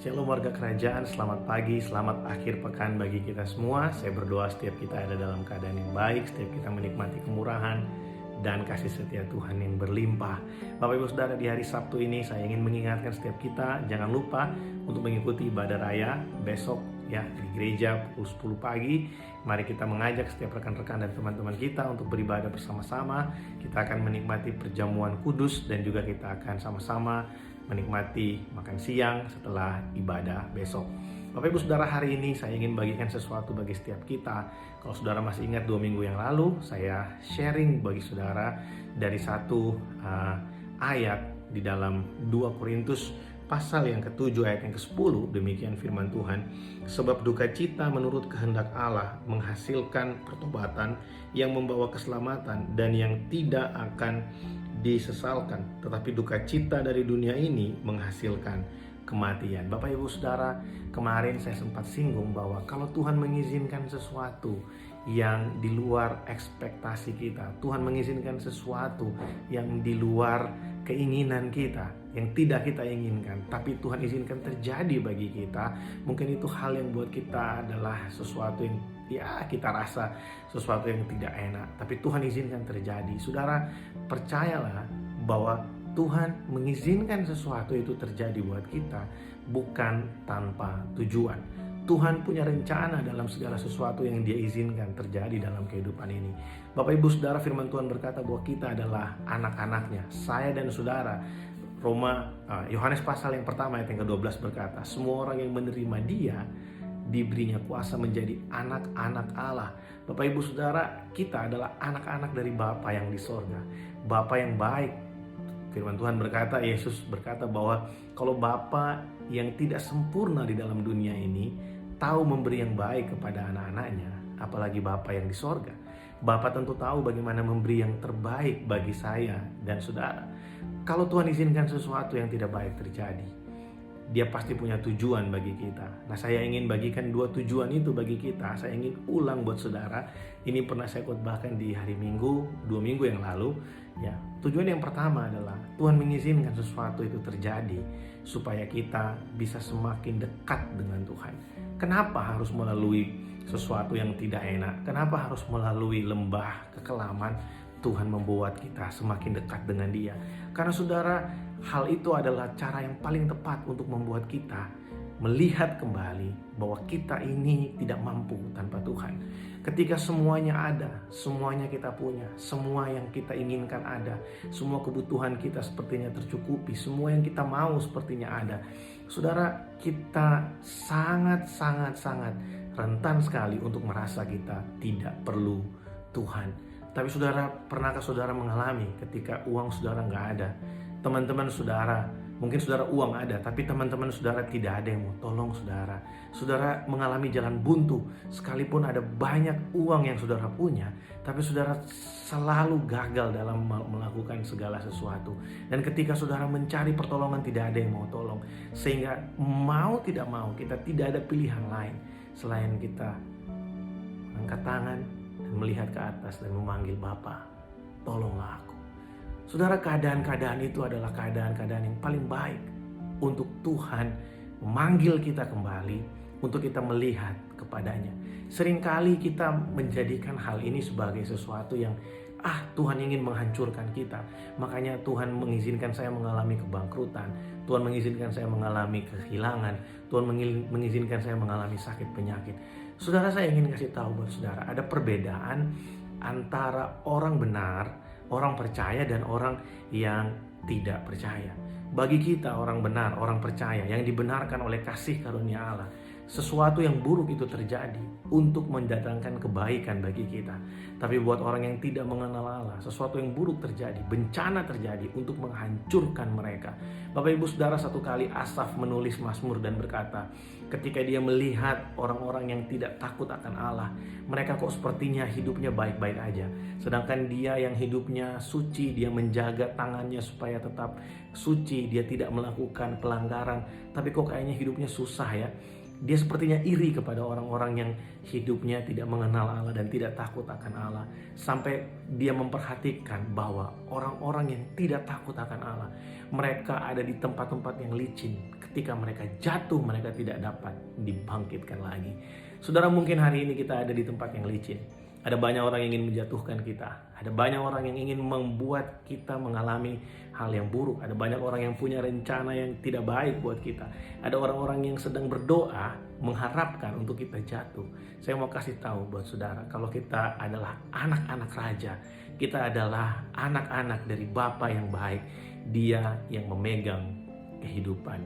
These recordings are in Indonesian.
Shalom warga kerajaan, selamat pagi, selamat akhir pekan bagi kita semua. Saya berdoa setiap kita ada dalam keadaan yang baik, setiap kita menikmati kemurahan dan kasih setia Tuhan yang berlimpah. Bapak Ibu Saudara, di hari Sabtu ini saya ingin mengingatkan setiap kita, jangan lupa untuk mengikuti ibadah raya besok ya di gereja pukul 10 pagi. Mari kita mengajak setiap rekan-rekan dan teman-teman kita untuk beribadah bersama-sama. Kita akan menikmati perjamuan kudus dan juga kita akan sama-sama menikmati makan siang setelah ibadah besok. Bapak Ibu Saudara, hari ini saya ingin bagikan sesuatu bagi setiap kita. Kalau saudara masih ingat 2 minggu yang lalu, saya sharing bagi saudara dari satu ayat di dalam 2 Korintus pasal yang ke-7 ayat yang ke-10. Demikian firman Tuhan, sebab duka cita menurut kehendak Allah menghasilkan pertobatan yang membawa keselamatan dan yang tidak akan disesalkan, tetapi duka cita dari dunia ini menghasilkan kematian. Bapak Ibu Saudara, kemarin saya sempat singgung bahwa kalau Tuhan mengizinkan sesuatu yang di luar ekspektasi kita, Tuhan mengizinkan sesuatu yang di luar keinginan kita, yang tidak kita inginkan, tapi Tuhan izinkan terjadi bagi kita, mungkin itu hal yang buat kita adalah sesuatu yang kita rasa sesuatu yang tidak enak, tapi Tuhan izinkan terjadi. Saudara, percayalah bahwa Tuhan mengizinkan sesuatu itu terjadi buat kita bukan tanpa tujuan. Tuhan punya rencana dalam segala sesuatu yang Dia izinkan terjadi dalam kehidupan ini. Bapak Ibu Saudara, firman Tuhan berkata bahwa kita adalah anak-anaknya, saya dan saudara. Yohanes pasal yang pertama ayat yang ke-12 berkata, semua orang yang menerima Dia diberinya kuasa menjadi anak-anak Allah. Bapak Ibu Saudara, kita adalah anak-anak dari Bapa yang di sorga, Bapa yang baik. Firman Tuhan berkata, Yesus berkata bahwa kalau Bapa yang tidak sempurna di dalam dunia ini tahu memberi yang baik kepada anak-anaknya, apalagi Bapa yang di sorga. Bapa tentu tahu bagaimana memberi yang terbaik bagi saya dan saudara. Kalau Tuhan izinkan sesuatu yang tidak baik terjadi, Dia pasti punya tujuan bagi kita. Nah, saya ingin bagikan 2 tujuan itu bagi kita. Saya ingin ulang buat saudara. Ini pernah saya khotbahkan di hari Minggu, 2 minggu yang lalu. Ya, tujuan yang pertama adalah Tuhan mengizinkan sesuatu itu terjadi supaya kita bisa semakin dekat dengan Tuhan. Kenapa harus melalui sesuatu yang tidak enak? Kenapa harus melalui lembah kekelaman? Tuhan membuat kita semakin dekat dengan Dia. Karena saudara, hal itu adalah cara yang paling tepat untuk membuat kita melihat kembali bahwa kita ini tidak mampu tanpa Tuhan. Ketika semuanya ada, semuanya kita punya, semua yang kita inginkan ada, semua kebutuhan kita sepertinya tercukupi, semua yang kita mau sepertinya ada. Saudara, kita sangat rentan sekali untuk merasa kita tidak perlu Tuhan. Tapi saudara, pernahkah saudara mengalami ketika uang saudara nggak ada? Teman-teman saudara, mungkin saudara uang ada, tapi teman-teman saudara tidak ada yang mau tolong saudara. Saudara mengalami jalan buntu, sekalipun ada banyak uang yang saudara punya, tapi saudara selalu gagal dalam melakukan segala sesuatu. Dan ketika saudara mencari pertolongan, tidak ada yang mau tolong. Sehingga mau tidak mau, kita tidak ada pilihan lain selain kita angkat tangan, melihat ke atas dan memanggil Bapa, tolonglah aku. Saudara, keadaan-keadaan itu adalah keadaan-keadaan yang paling baik untuk Tuhan memanggil kita kembali, untuk kita melihat kepadanya. Seringkali kita menjadikan hal ini sebagai sesuatu yang Tuhan ingin menghancurkan kita. Makanya Tuhan mengizinkan saya mengalami kebangkrutan, Tuhan mengizinkan saya mengalami kehilangan, Tuhan mengizinkan saya mengalami sakit penyakit. Saudara, saya ingin kasih tahu buat saudara, ada perbedaan antara orang benar, orang percaya, dan orang yang tidak percaya. Bagi kita orang benar, orang percaya, yang dibenarkan oleh kasih karunia Allah, sesuatu yang buruk itu terjadi untuk mendatangkan kebaikan bagi kita. Tapi buat orang yang tidak mengenal Allah, sesuatu yang buruk terjadi, bencana terjadi untuk menghancurkan mereka. Bapak Ibu Saudara, satu kali Asaf menulis Mazmur dan berkata, ketika dia melihat orang-orang yang tidak takut akan Allah, mereka kok sepertinya hidupnya baik-baik aja. Sedangkan dia yang hidupnya suci, dia menjaga tangannya supaya tetap suci, dia tidak melakukan pelanggaran, tapi kok kayaknya hidupnya susah ya. Dia sepertinya iri kepada orang-orang yang hidupnya tidak mengenal Allah dan tidak takut akan Allah. Sampai dia memperhatikan bahwa orang-orang yang tidak takut akan Allah, mereka ada di tempat-tempat yang licin, ketika mereka jatuh, mereka tidak dapat dibangkitkan lagi. Saudara, mungkin hari ini kita ada di tempat yang licin. Ada banyak orang yang ingin menjatuhkan kita. Ada banyak orang yang ingin membuat kita mengalami hal yang buruk. Ada banyak orang yang punya rencana yang tidak baik buat kita. Ada orang-orang yang sedang berdoa mengharapkan untuk kita jatuh. Saya mau kasih tahu buat saudara, kalau kita adalah anak-anak raja, kita adalah anak-anak dari Bapa yang baik. Dia yang memegang kehidupan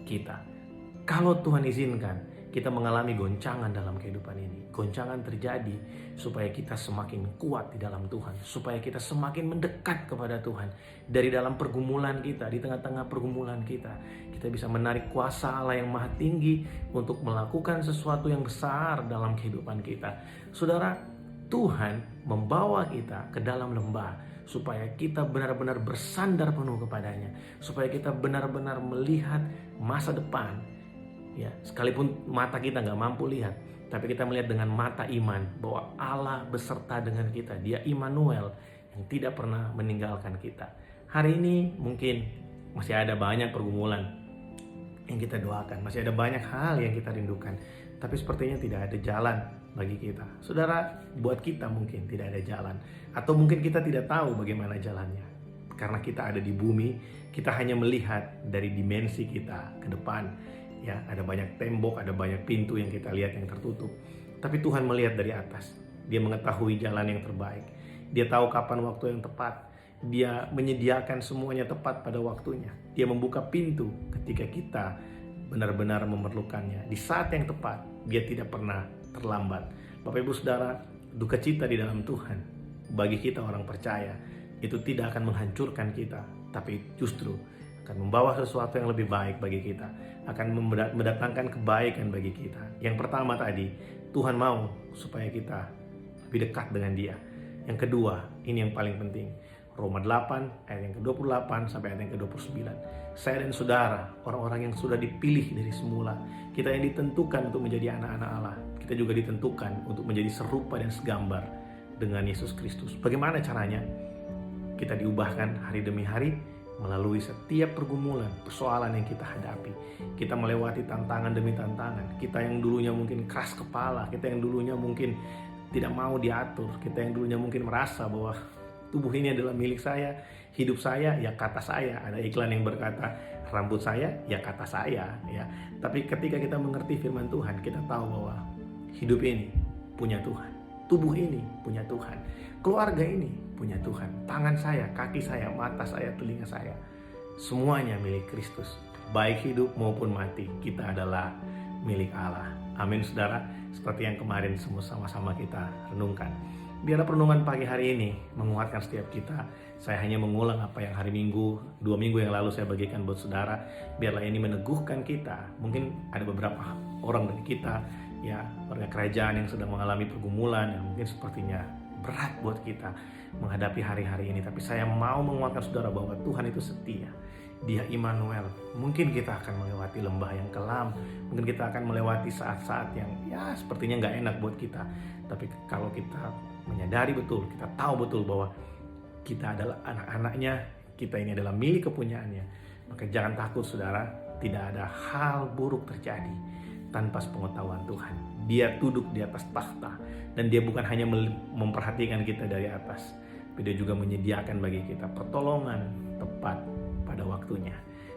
kita. Kalau Tuhan izinkan kita mengalami goncangan dalam kehidupan ini, goncangan terjadi supaya kita semakin kuat di dalam Tuhan, supaya kita semakin mendekat kepada Tuhan. Dari dalam pergumulan kita, di tengah-tengah pergumulan kita bisa menarik kuasa Allah yang maha tinggi untuk melakukan sesuatu yang besar dalam kehidupan kita. Saudara, Tuhan membawa kita ke dalam lembah supaya kita benar-benar bersandar penuh kepadanya, supaya kita benar-benar melihat masa depan. Ya, sekalipun mata kita nggak mampu lihat, tapi kita melihat dengan mata iman bahwa Allah beserta dengan kita. Dia Immanuel yang tidak pernah meninggalkan kita. Hari ini mungkin masih ada banyak pergumulan yang kita doakan, masih ada banyak hal yang kita rindukan, tapi sepertinya tidak ada jalan bagi kita. Saudara, buat kita mungkin tidak ada jalan, atau mungkin kita tidak tahu bagaimana jalannya. Karena kita ada di bumi, kita hanya melihat dari dimensi kita ke depan. Ya, ada banyak tembok, ada banyak pintu yang kita lihat yang tertutup. Tapi Tuhan melihat dari atas. Dia mengetahui jalan yang terbaik. Dia tahu kapan waktu yang tepat. Dia menyediakan semuanya tepat pada waktunya. Dia membuka pintu ketika kita benar-benar memerlukannya. Di saat yang tepat, dia tidak pernah terlambat. Bapak Ibu Saudara, duka cita di dalam Tuhan bagi kita orang percaya itu tidak akan menghancurkan kita, tapi justru akan membawa sesuatu yang lebih baik bagi kita, akan mendatangkan kebaikan bagi kita. Yang pertama tadi, Tuhan mau supaya kita lebih dekat dengan Dia. Yang kedua, ini yang paling penting, Roma 8 ayat yang ke-28 sampai ayat yang ke-29. Saya dan saudara, orang-orang yang sudah dipilih dari semula, kita yang ditentukan untuk menjadi anak-anak Allah, kita juga ditentukan untuk menjadi serupa dan segambar dengan Yesus Kristus. Bagaimana caranya? Kita diubahkan hari demi hari melalui setiap pergumulan, persoalan yang kita hadapi. Kita melewati tantangan demi tantangan. Kita yang dulunya mungkin keras kepala, kita yang dulunya mungkin tidak mau diatur, kita yang dulunya mungkin merasa bahwa tubuh ini adalah milik saya, hidup saya ya kata saya. Ada iklan yang berkata rambut saya ya kata saya, ya. Tapi ketika kita mengerti firman Tuhan, kita tahu bahwa hidup ini punya Tuhan, tubuh ini punya Tuhan, keluarga ini punya Tuhan, tangan saya, kaki saya, mata saya, telinga saya, semuanya milik Kristus. Baik hidup maupun mati, kita adalah milik Allah. Amin saudara, seperti yang kemarin semua sama-sama kita renungkan. Biarlah renungan pagi hari ini menguatkan setiap kita. Saya hanya mengulang apa yang hari Minggu, 2 minggu yang lalu saya bagikan buat saudara. Biarlah ini meneguhkan kita. Mungkin ada beberapa orang dari kita, ya, warga kerajaan yang sedang mengalami pergumulan yang mungkin sepertinya berat buat kita menghadapi hari-hari ini. Tapi saya mau menguatkan saudara bahwa Tuhan itu setia. Dia Immanuel. Mungkin kita akan melewati lembah yang kelam, mungkin kita akan melewati saat-saat yang ya sepertinya gak enak buat kita. Tapi kalau kita menyadari betul, kita tahu betul bahwa kita adalah anak-anaknya, kita ini adalah milik kepunyaannya, maka jangan takut saudara. Tidak ada hal buruk terjadi tanpa sepengetahuan Tuhan. Dia duduk di atas takhta, dan dia bukan hanya memperhatikan kita dari atas, tapi dia juga menyediakan bagi kita pertolongan tepat pada waktunya.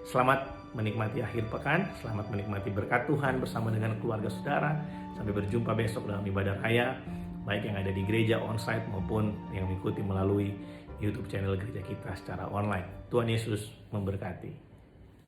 Selamat menikmati akhir pekan, selamat menikmati berkat Tuhan bersama dengan keluarga saudara. Sampai berjumpa besok dalam ibadah raya, baik yang ada di gereja onsite maupun yang mengikuti melalui YouTube channel gereja kita secara online. Tuhan Yesus memberkati.